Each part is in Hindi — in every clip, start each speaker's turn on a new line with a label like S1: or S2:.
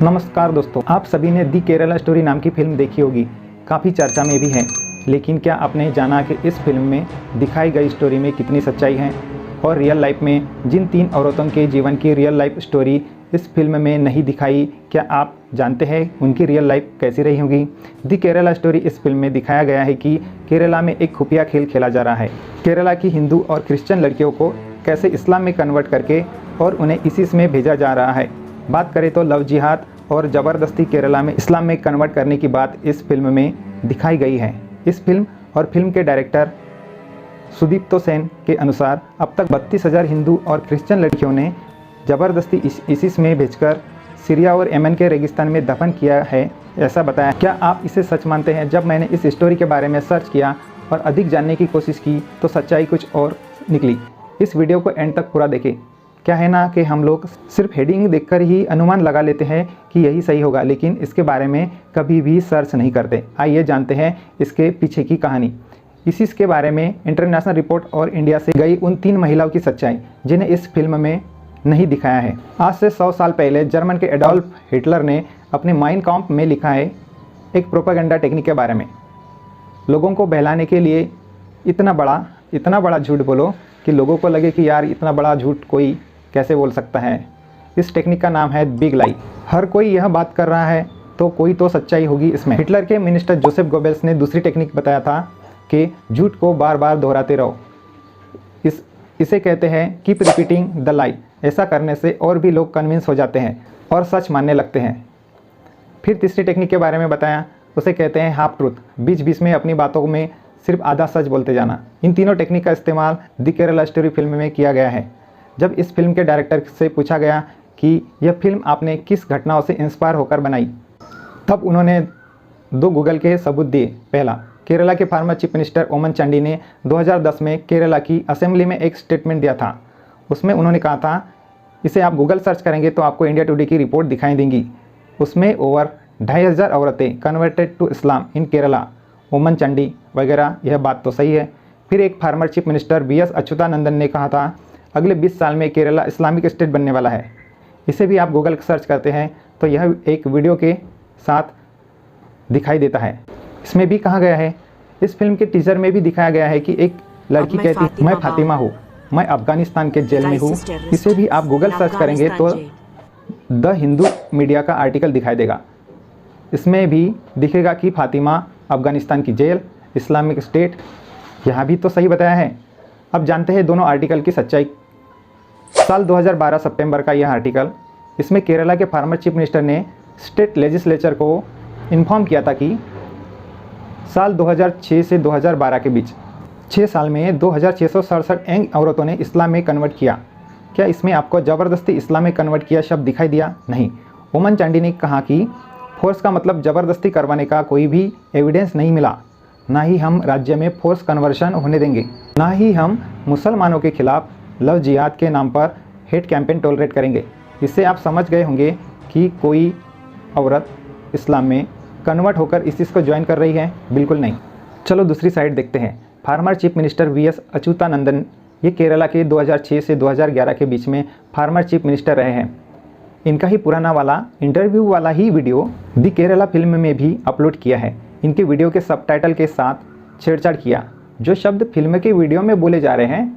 S1: नमस्कार दोस्तों, आप सभी ने दी केरला स्टोरी नाम की फिल्म देखी होगी। काफ़ी चर्चा में भी है, लेकिन क्या आपने जाना कि इस फिल्म में दिखाई गई स्टोरी में कितनी सच्चाई है और रियल लाइफ में जिन 3 औरतों के जीवन की रियल लाइफ स्टोरी इस फिल्म में नहीं दिखाई, क्या आप जानते हैं उनकी रियल लाइफ कैसी रही होगी। दी केरला स्टोरी इस फिल्म में दिखाया गया है कि केरला में एक खुफिया खेल खेला जा रहा है। केरला की हिंदू और क्रिश्चियन लड़कियों को कैसे इस्लाम में कन्वर्ट करके और उन्हें इसिस में भेजा जा रहा है। बात करें तो लव जिहाद और ज़बरदस्ती केरला में इस्लाम में कन्वर्ट करने की बात इस फिल्म में दिखाई गई है। इस फिल्म और फिल्म के डायरेक्टर सुदीप्तो सेन के अनुसार अब तक 32,000 हिंदू और क्रिश्चियन लड़कियों ने ज़बरदस्ती इसिस में भेजकर सीरिया और यमन के रेगिस्तान में दफन किया है, ऐसा बताया। क्या आप इसे सच मानते हैं? जब मैंने इस स्टोरी के बारे में सर्च किया और अधिक जानने की कोशिश की तो सच्चाई कुछ और निकली। इस वीडियो को एंड तक पूरा देखें। क्या है ना कि हम लोग सिर्फ हेडिंग देखकर ही अनुमान लगा लेते हैं कि यही सही होगा, लेकिन इसके बारे में कभी भी सर्च नहीं करते। आइए जानते हैं इसके पीछे की कहानी। इसिस के बारे में इंटरनेशनल रिपोर्ट और इंडिया से गई उन 3 महिलाओं की सच्चाई जिन्हें इस फिल्म में नहीं दिखाया है। आज से 100 साल पहले जर्मन के एडोल्फ हिटलर ने अपने माइन काम्फ में लिखा है एक प्रोपेगेंडा टेक्निक के बारे में। लोगों को बहलाने के लिए इतना बड़ा झूठ बोलो कि लोगों को लगे कि यार इतना बड़ा झूठ कोई कैसे बोल सकता है। इस टेक्निक का नाम है बिग लाई। हर कोई यह बात कर रहा है तो कोई तो सच्चाई होगी इसमें। हिटलर के मिनिस्टर जोसेफ गोबेल्स ने दूसरी टेक्निक बताया था कि झूठ को बार बार दोहराते रहो। इसे कहते हैं कीप रिपीटिंग द लाई। ऐसा करने से और भी लोग कन्विंस हो जाते हैं और सच मानने लगते हैं। फिर तीसरी टेक्निक के बारे में बताया, उसे कहते हैं हाफ ट्रूथ। बीच बीच में अपनी बातों में सिर्फ आधा सच बोलते जाना। इन तीनों टेक्निक का इस्तेमाल दी केरला स्टोरी फिल्म में किया गया है। जब इस फिल्म के डायरेक्टर से पूछा गया कि यह फिल्म आपने किस घटनाओं से इंस्पायर होकर बनाई, तब उन्होंने 2 गूगल के सबूत दिए। पहला, केरला के फार्मर चीफ मिनिस्टर ओमन चांडी ने 2010 में केरला की असेंबली में एक स्टेटमेंट दिया था। उसमें उन्होंने कहा था, इसे आप गूगल सर्च करेंगे तो आपको इंडिया टुडे की रिपोर्ट दिखाई देंगी। उसमें ओवर 2,500 औरतें कन्वर्टेड टू इस्लाम इन केरला। ओमन चांडी वगैरह, यह बात तो सही है। फिर एक farmer chief minister BS Achuthanandan ने कहा था अगले 20 साल में केरला इस्लामिक स्टेट बनने वाला है। इसे भी आप गूगल सर्च करते हैं तो यह एक वीडियो के साथ दिखाई देता है। इसमें भी कहा गया है, इस फिल्म के टीजर में भी दिखाया गया है कि एक लड़की कहती मैं फातिमा हूँ, मैं अफगानिस्तान के जेल में हूँ। इसे भी आप गूगल सर्च करेंगे तो द हिंदू मीडिया का आर्टिकल दिखाई देगा। इसमें भी दिखेगा कि फातिमा अफगानिस्तान की जेल, इस्लामिक स्टेट, यहाँ भी तो सही बताया है। अब जानते हैं दोनों आर्टिकल की सच्चाई। साल 2012 सितंबर का यह आर्टिकल, इसमें केरला के फार्मर चीफ मिनिस्टर ने स्टेट लेजिस्लेचर को इन्फॉर्म किया था कि साल 2006 से 2012 के बीच 6 साल में 2,667 यंग औरतों ने इस्लाम में कन्वर्ट किया। क्या इसमें आपको ज़बरदस्ती इस्लाम में कन्वर्ट किया शब्द दिखाई दिया? नहीं। ओमन चांडी ने कहा कि फोर्स का मतलब ज़बरदस्ती करवाने का कोई भी एविडेंस नहीं मिला। ना ही हम राज्य में फोर्स कन्वर्शन होने देंगे, ना ही हम मुसलमानों के खिलाफ लव जिहाद के नाम पर हेट कैंपेन टॉलरेट करेंगे। इससे आप समझ गए होंगे कि कोई औरत इस्लाम में कन्वर्ट होकर इसिस को ज्वाइन कर रही है। बिल्कुल नहीं। चलो दूसरी साइड देखते हैं। Farmer chief minister BS Achuthanandan, ये केरला के 2006 से 2011 के बीच में फार्मर चीफ मिनिस्टर रहे हैं। इनका ही पुराना वाला इंटरव्यू वाला ही वीडियो दी केरला फिल्म में भी अपलोड किया है। इनके वीडियो के सबटाइटल के साथ छेड़छाड़ किया। जो शब्द फिल्म के वीडियो में बोले जा रहे हैं,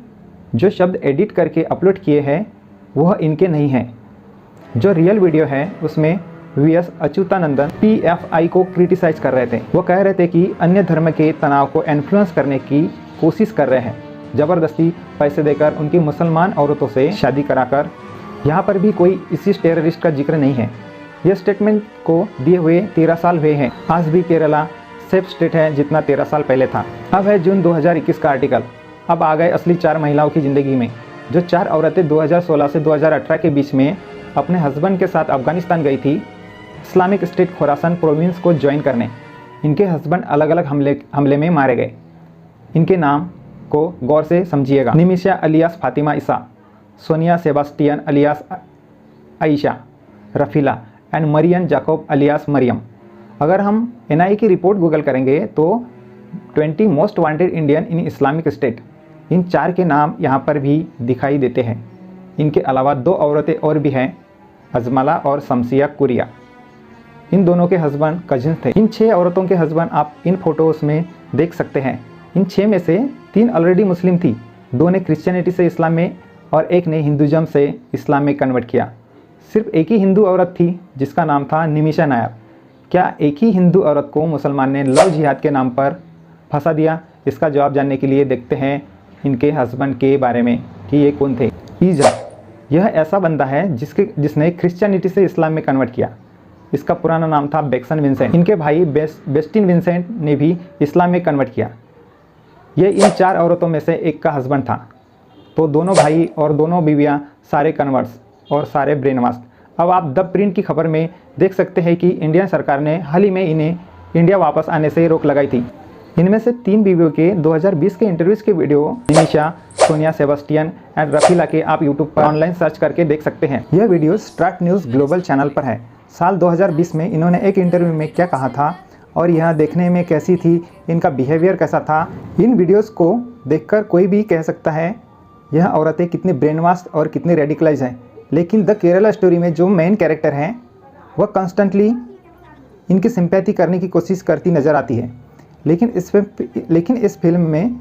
S1: जो शब्द एडिट करके अपलोड किए हैं, वह इनके नहीं हैं। जो रियल वीडियो है उसमें BS अच्युतानंदन PFI को क्रिटिसाइज कर रहे थे। वो कह रहे थे कि अन्य धर्म के तनाव को इन्फ्लुएंस करने की कोशिश कर रहे हैं, ज़बरदस्ती पैसे देकर उनकी मुसलमान औरतों से शादी कराकर। यहाँ पर भी कोई इसिस टेररिस्ट का जिक्र नहीं है। यह स्टेटमेंट को दिए हुए 13 साल हुए हैं। आज भी केरला सेफ स्टेट है जितना 13 साल पहले था। अब है जून 2021 का आर्टिकल। अब आ गए असली 4 महिलाओं की ज़िंदगी में। जो 4 औरतें 2016 से 2018 के बीच में अपने हस्बैंड के साथ अफगानिस्तान गई थी इस्लामिक स्टेट खोरासान प्रोविंस को ज्वाइन करने। इनके हस्बैंड अलग अलग हमले में मारे गए। इनके नाम को गौर से समझिएगा। Nimisha alias Fatima Isa, Sonia Sebastian alias Ayesha Rafeela and Marian Jacob alias Mariam. अगर हम NIA की रिपोर्ट गूगल करेंगे तो 20 most wanted Indian in Islamic State, in 4 के नाम यहाँ पर भी दिखाई देते हैं। इनके अलावा 2 औरतें और भी हैं, अजमला और शमसिया कुरिया। इन दोनों के हस्बैंड कजिन्स थे। इन 6 औरतों के हस्बैंड आप इन फोटोज़ में देख सकते हैं। इन 6 में से 3 ऑलरेडी मुस्लिम थी, 2 ने क्रिश्चियनिटी से इस्लाम में और 1 ने हिंदुज़म से इस्लाम में कन्वर्ट किया। सिर्फ एक ही हिंदू औरत थी जिसका नाम था निमिषा नायर। क्या एक ही हिंदू औरत को मुसलमान ने लव जिहाद के नाम पर फंसा दिया? इसका जवाब जानने के लिए देखते हैं इनके हस्बैंड के बारे में कि ये कौन थे। ईजा, यह ऐसा बंदा है जिसने क्रिश्चियनिटी से इस्लाम में कन्वर्ट किया। इसका पुराना नाम था बेक्सन विंसेंट। इनके भाई बेस्टिन विंसेंट ने भी इस्लाम में कन्वर्ट किया। ये इन 4 औरतों में से एक का हस्बैंड था। तो दोनों भाई और दोनों बीवियाँ सारे कन्वर्ट्स और सारे ब्रेन वॉश। अब आप द प्रिंट की खबर में देख सकते हैं कि इंडियन सरकार ने हाल ही में इन्हें इंडिया वापस आने से रोक लगाई थी। इनमें से 3 बीवियों के 2020 के इंटरव्यूज़ के वीडियो निमिषा, सोनिया सेबेस्टियन एंड रफीला के आप यूट्यूब पर ऑनलाइन सर्च करके देख सकते हैं। यह video start news global channel पर है। साल 2020 में इन्होंने एक इंटरव्यू में क्या कहा था और यह देखने में कैसी थी, इनका बिहेवियर कैसा था। इन वीडियोज़ को देखकर कोई भी कह सकता है यह औरतें कितनी ब्रेन वॉश और कितनी रेडिकलाइज हैं। लेकिन द केरला स्टोरी में जो मेन कैरेक्टर हैं वह कॉन्स्टेंटली इनकी सिंपैथी करने की कोशिश करती नज़र आती है। लेकिन इस फिल्म में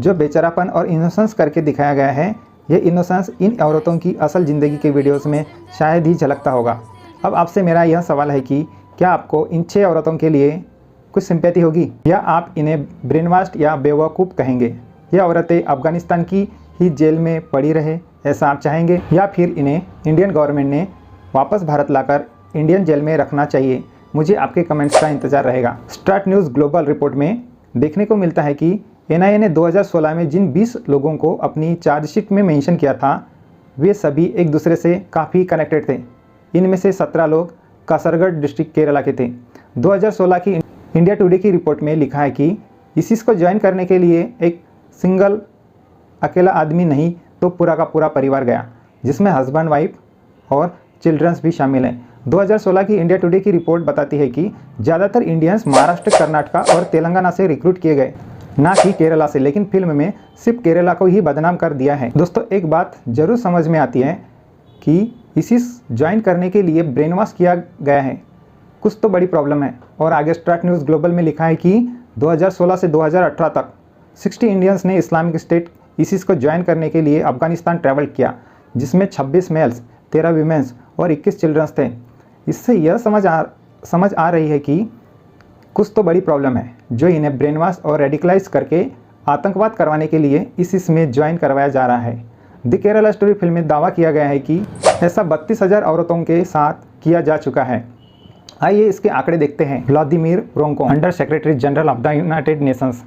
S1: जो बेचारापन और इनोसेंस करके दिखाया गया है, यह इनोसेंस इन औरतों की असल ज़िंदगी के वीडियोस में शायद ही झलकता होगा। अब आपसे मेरा यह सवाल है कि क्या आपको इन 6 औरतों के लिए कुछ सिंपैथी होगी या आप इन्हें ब्रेनवॉश्ड या बेवकूफ़ कहेंगे? यह औरतें अफ़गानिस्तान की ही जेल में पड़ी रहे, ऐसा आप चाहेंगे, या फिर इन्हें इंडियन गवर्नमेंट ने वापस भारत लाकर इंडियन जेल में रखना चाहिए? मुझे आपके कमेंट्स का इंतज़ार रहेगा। स्टार्ट न्यूज़ ग्लोबल रिपोर्ट में देखने को मिलता है कि NIA ने 2016 में जिन 20 लोगों को अपनी चार्जशीट में मेंशन किया था वे सभी एक दूसरे से काफ़ी कनेक्टेड थे। इनमें से 17 लोग कासरगढ़ डिस्ट्रिक्ट केरला के थे। 2016 की इंडिया टुडे की रिपोर्ट में लिखा है कि ISIS को ज्वाइन करने के लिए एक सिंगल अकेला आदमी नहीं तो पूरा का पूरा परिवार गया, जिसमें हस्बैंड, वाइफ और चिल्ड्रंस भी शामिल हैं। 2016 की इंडिया टुडे की रिपोर्ट बताती है कि ज़्यादातर इंडियंस महाराष्ट्र, कर्नाटक और तेलंगाना से रिक्रूट किए गए, ना कि केरला से। लेकिन फिल्म में सिर्फ केरला को ही बदनाम कर दिया है। दोस्तों, एक बात ज़रूर समझ में आती है कि ISIS ज्वाइन करने के लिए ब्रेन वॉश किया गया है, कुछ तो बड़ी प्रॉब्लम है। और आगे स्टार्ट न्यूज़ ग्लोबल में लिखा है कि 2016 से 2018 तक 60 इंडियंस ने इस्लामिक स्टेट ISIS को ज्वाइन करने के लिए अफगानिस्तान ट्रैवल किया, जिसमें 26 मेल्स, 13 वीमेंस और 21 चिल्ड्रंस थे। इससे यह समझ आ रही है कि कुछ तो बड़ी प्रॉब्लम है जो इन्हें ब्रेन वॉश और रेडिकलाइज करके आतंकवाद करवाने के लिए ISIS में ज्वाइन करवाया जा रहा है। द केरला स्टोरी फिल्म में दावा किया गया है कि ऐसा 32,000 औरतों के साथ किया जा चुका है। आइए इसके आंकड़े देखते हैं। Vladimir Bronko, under secretary general of the United Nations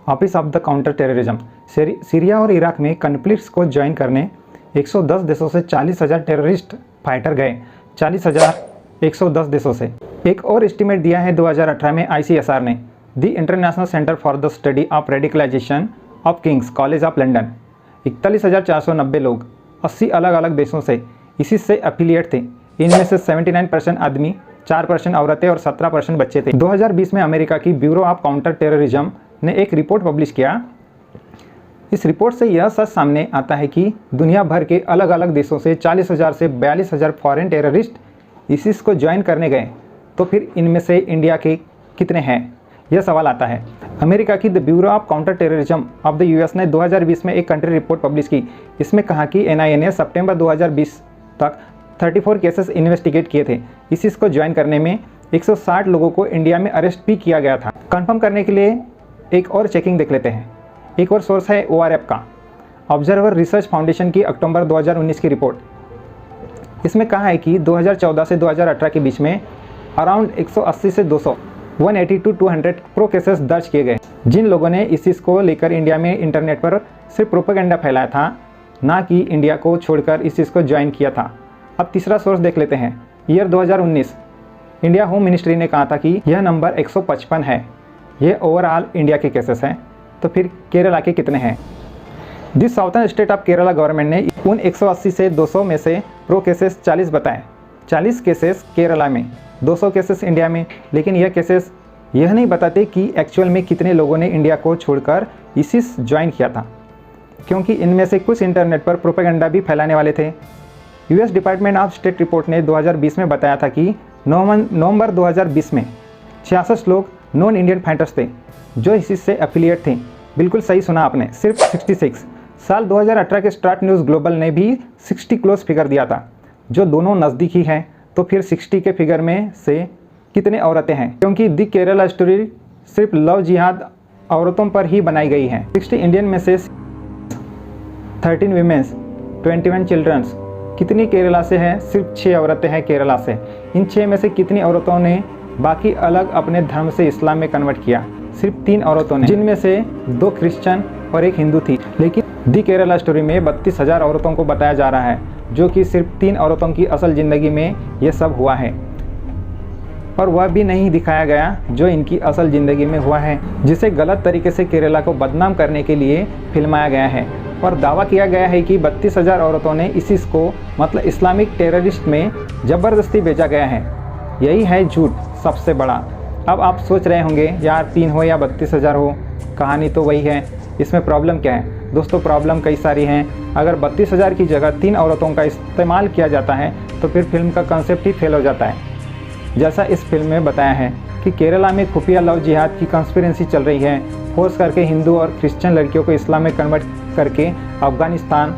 S1: office of the counter terrorism, Syria और इराक में कन्फ्लिक्ट्स को ज्वाइन करने 110 देशों से 40,000 टेररिस्ट फाइटर गए। 40,000 110 देशों से। एक और एस्टीमेट दिया है 2018 में ICSR ने, the International Centre for the Study of Radicalisation of King's College of London. 41,490 लोग 80 अलग अलग देशों से ISIS से एफिलिएट थे। इनमें से 79% आदमी, 4% औरतें और 17% बच्चे थे। 2020 में अमेरिका की ब्यूरो ऑफ काउंटर टेररिज्म ने एक रिपोर्ट पब्लिश किया। इस रिपोर्ट से यह सच सामने आता है कि दुनिया भर के अलग अलग देशों से 40,000 से 42,000 फॉरेन टेररिस्ट ISIS को ज्वाइन करने गए। तो फिर इनमें से इंडिया के कितने हैं, यह सवाल आता है। अमेरिका की the bureau of counter terrorism of the US ने 2020 में एक कंट्री रिपोर्ट पब्लिश की। इसमें कहा कि NIA ने सितंबर 2020 तक 34 केसेस इन्वेस्टिगेट किए थे। ISIS को ज्वाइन करने में 160 लोगों को इंडिया में अरेस्ट भी किया गया था। कंफर्म करने के लिए एक और चेकिंग देख लेते हैं। एक और सोर्स है ORF का, ऑब्जर्वर रिसर्च फाउंडेशन की अक्टूबर 2019 की रिपोर्ट। इसमें कहा है कि 2014 से 2018 के बीच में अराउंड 180 से 200 180 to 200 प्रो केसेस दर्ज किए गए, जिन लोगों ने ISIS को लेकर इंडिया में इंटरनेट पर सिर्फ प्रोपेगेंडा फैलाया था, ना कि इंडिया को छोड़कर ISIS को ज्वाइन किया था। अब तीसरा सोर्स देख लेते हैं। ईयर 2019 इंडिया होम मिनिस्ट्री ने कहा था कि यह नंबर 155 है। ये ओवरऑल इंडिया के केसेस हैं। तो फिर केरला के कितने हैं? This southern state of Kerala government ने उन 180 से 200 में से प्रो केसेस 40 बताए। 40 केसेस केरला में, 200 केसेस इंडिया में। लेकिन यह केसेस यह नहीं बताते कि एक्चुअल में कितने लोगों ने इंडिया को छोड़कर ISIS ज्वाइन किया था, क्योंकि इनमें से कुछ इंटरनेट पर प्रोपेगेंडा भी फैलाने वाले थे। US department of state report ने 2020 में बताया था कि नवंबर 2020 में 66 लोग नॉन इंडियन फाइटर्स थे जो इसी से एफिलिएट थे। बिल्कुल सही सुना आपने, सिर्फ 66। साल 2018 के स्टार्ट न्यूज़ ग्लोबल ने भी 60 क्लोज फिगर दिया था, जो दोनों नज़दीक ही हैं। तो फिर 60 के फिगर में से कितने औरतें हैं? क्योंकि दी केरला स्टोरी सिर्फ लव जिहाद औरतों पर ही बनाई गई है। 60 इंडियन में से 13 वीमेंस, 21 चिल्ड्रंस। कितनी केरला से हैं? सिर्फ 6 औरतें हैं केरला से। इन 6 में से कितनी औरतों ने बाकी अलग अपने धर्म से इस्लाम में कन्वर्ट किया? सिर्फ 3 औरतों ने, जिनमें से 2 क्रिश्चियन और 1 हिंदू थी। लेकिन दी केरला स्टोरी में 32,000 औरतों को बताया जा रहा है, जो कि सिर्फ 3 औरतों की असल ज़िंदगी में ये सब हुआ है। और वह भी नहीं दिखाया गया जो इनकी असल ज़िंदगी में हुआ है, जिसे गलत तरीके से केरला को बदनाम करने के लिए फिल्माया गया है। और दावा किया गया है कि 32,000 औरतों ने इसिस को, मतलब इस्लामिक टेररिस्ट में ज़बरदस्ती भेजा गया है। यही है झूठ सबसे बड़ा। अब आप सोच रहे होंगे यार 3 हो या 32,000 हो, कहानी तो वही है, इसमें प्रॉब्लम क्या है? दोस्तों प्रॉब्लम कई सारी हैं। अगर 32,000 की जगह 3 औरतों का इस्तेमाल किया जाता है तो फिर फिल्म का कंसेप्ट ही फेल हो जाता है। जैसा इस फिल्म में बताया है कि केरला में खुफिया लव जिहाद की कंस्पिरेंसी चल रही है। फोर्स करके हिंदू और क्रिश्चियन लड़कियों को इस्लाम में कन्वर्ट करके अफगानिस्तान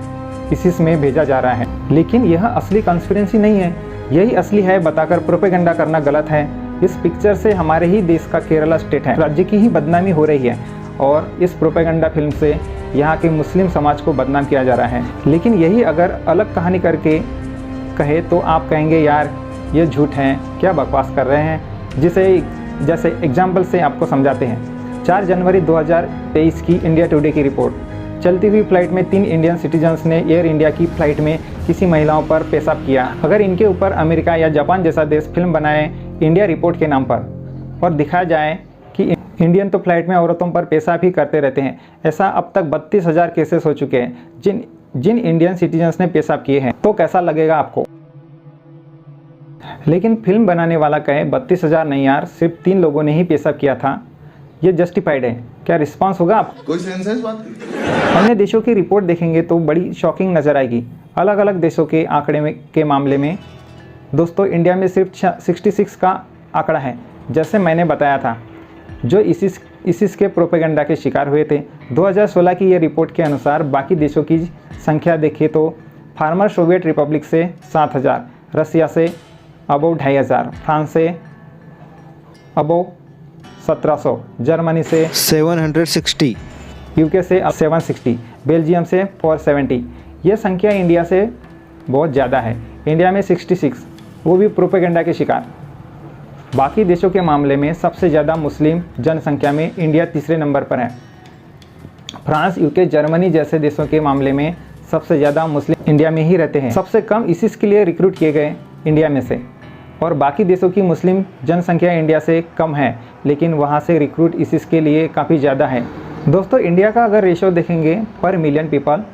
S1: इसिस में भेजा जा रहा है। लेकिन यह असली कंस्पिरेंसी नहीं है, यही असली है बताकर प्रोपेगेंडा करना गलत है। इस पिक्चर से हमारे ही देश का केरला स्टेट है राज्य की ही बदनामी हो रही है, और इस प्रोपेगेंडा फिल्म से यहाँ के मुस्लिम समाज को बदनाम किया जा रहा है। लेकिन यही अगर अलग कहानी करके कहे तो आप कहेंगे यार ये झूठ है, क्या बकवास कर रहे हैं। जैसे एग्जाम्पल से आपको समझाते हैं। 4 जनवरी 2023 की इंडिया टुडे की रिपोर्ट। चलती हुई फ्लाइट में 3 इंडियन सिटीजन्स ने एयर इंडिया की फ्लाइट में किसी महिलाओं पर पेशाब किया। अगर इनके ऊपर अमेरिका या जापान जैसा देश फिल्म बनाए इंडिया रिपोर्ट के नाम पर और दिखाया जाए कि इंडियन तो फ्लाइट में औरतों पर पेशाब ही करते रहते हैं, ऐसा अब तक 32,000 केसेस हो चुके हैं जिन इंडियन सिटीजन्स ने पेशाब किए हैं, तो कैसा लगेगा आपको? लेकिन फिल्म बनाने वाला कहे 32,000 नहीं यार, सिर्फ 3 लोगों ने ही पेशाब किया था, ये जस्टिफाइड है। क्या रिस्पांस होगा आपको?
S2: कोई सेंस है इस बात की?
S1: अन्य देशों की रिपोर्ट देखेंगे तो बड़ी शॉकिंग नज़र आएगी। अलग अलग देशों के आंकड़े के मामले में दोस्तों इंडिया में सिर्फ 66 का आंकड़ा है, जैसे मैंने बताया था, जो इसिस के प्रोपेगेंडा के शिकार हुए थे। 2016 की ये रिपोर्ट के अनुसार बाकी देशों की संख्या देखें तो फार्मर सोवियत रिपब्लिक से 7,000, रसिया से अबव 2,500, फ्रांस से अबव 1,700, जर्मनी से
S3: 760,
S1: यूके से 760, बेल्जियम से 470। ये संख्या इंडिया से बहुत ज़्यादा है। इंडिया में 66, वो भी प्रोपेगेंडा के शिकार। बाकी देशों के मामले में सबसे ज़्यादा मुस्लिम जनसंख्या में इंडिया तीसरे नंबर पर है। फ्रांस, यूके, जर्मनी जैसे देशों के मामले में सबसे ज़्यादा मुस्लिम इंडिया में ही रहते हैं। सबसे कम इसिस के लिए रिक्रूट किए गए इंडिया में से, और बाकी देशों की मुस्लिम जनसंख्या इंडिया से कम है, लेकिन वहाँ से रिक्रूट इसिस के लिए काफ़ी ज़्यादा है। दोस्तों इंडिया का अगर रेशो देखेंगे पर मिलियन पीपल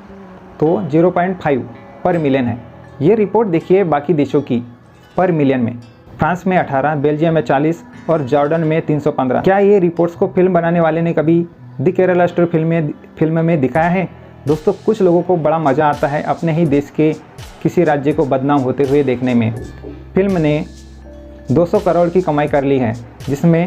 S1: तो 0.5 पर मिलियन है। ये रिपोर्ट देखिए बाकी देशों की पर मिलियन में। फ्रांस में 18, बेल्जियम में 40 और जॉर्डन में 315। क्या ये रिपोर्ट्स को फिल्म बनाने वाले ने कभी दी केरला स्टोरी फिल्म में दिखाया है? दोस्तों कुछ लोगों को बड़ा मज़ा आता है अपने ही देश के किसी राज्य को बदनाम होते हुए देखने में। फिल्म ने 200 करोड़ की कमाई कर ली है, जिसमें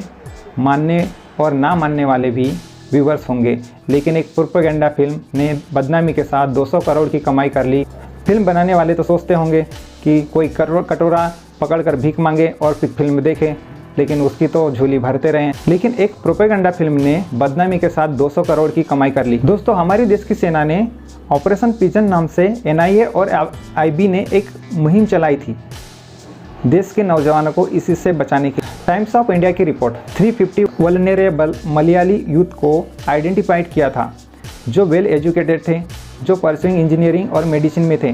S1: मानने और ना मानने वाले भी व्यूवर्स होंगे, लेकिन एक प्रोपेगेंडा फिल्म ने बदनामी के साथ 200 करोड़ की कमाई कर ली। फिल्म बनाने वाले तो सोचते होंगे कि कोई कटोरा पकड़कर भीख मांगे और फिर फिल्म देखे, लेकिन उसकी तो झोली भरते रहें। लेकिन एक प्रोपेगेंडा फिल्म ने बदनामी के साथ 200 करोड़ की कमाई कर ली। दोस्तों हमारे देश की सेना ने ऑपरेशन पिजन नाम से NIA और IB ने एक मुहिम चलाई थी देश के नौजवानों को इसी से बचाने की। टाइम्स ऑफ इंडिया की रिपोर्ट 350 वल्नरेबल मलयाली यूथ को आइडेंटिफाइड किया था, जो वेल एजुकेटेड थे, जो परस्यूइंग इंजीनियरिंग और मेडिसिन में थे।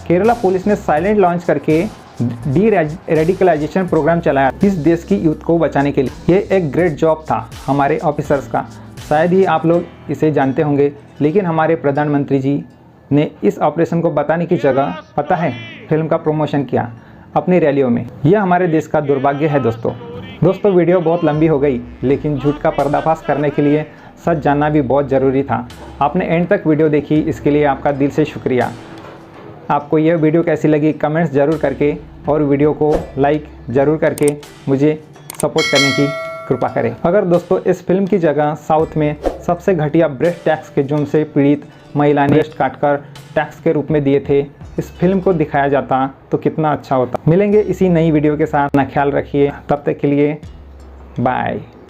S1: केरला पुलिस ने साइलेंट लॉन्च करके डी रेडिकलाइजेशन प्रोग्राम चलाया इस देश की यूथ को बचाने के लिए। ये एक ग्रेट जॉब था हमारे ऑफिसर्स का। शायद ही आप लोग इसे जानते होंगे, लेकिन हमारे प्रधानमंत्री जी ने इस ऑपरेशन को बताने की जगह पता है फिल्म का प्रमोशन किया अपनी रैलियों में। यह हमारे देश का दुर्भाग्य है। दोस्तों वीडियो बहुत लंबी हो गई, लेकिन झूठ का पर्दाफाश करने के लिए सच जानना भी बहुत ज़रूरी था। आपने एंड तक वीडियो देखी, इसके लिए आपका दिल से शुक्रिया। आपको यह वीडियो कैसी लगी कमेंट्स ज़रूर करके और वीडियो को लाइक ज़रूर करके मुझे सपोर्ट करने की कृपा करें। अगर दोस्तों इस फिल्म की जगह साउथ में सबसे घटिया ब्रेस्ट टैक्स के जुर्म से पीड़ित महिला ने ब्रेस्ट काटकर टैक्स के रूप में दिए थे, इस फिल्म को दिखाया जाता तो कितना अच्छा होता। मिलेंगे इसी नई वीडियो के साथ, अपना ख्याल रखिए, तब तक के लिए बाय।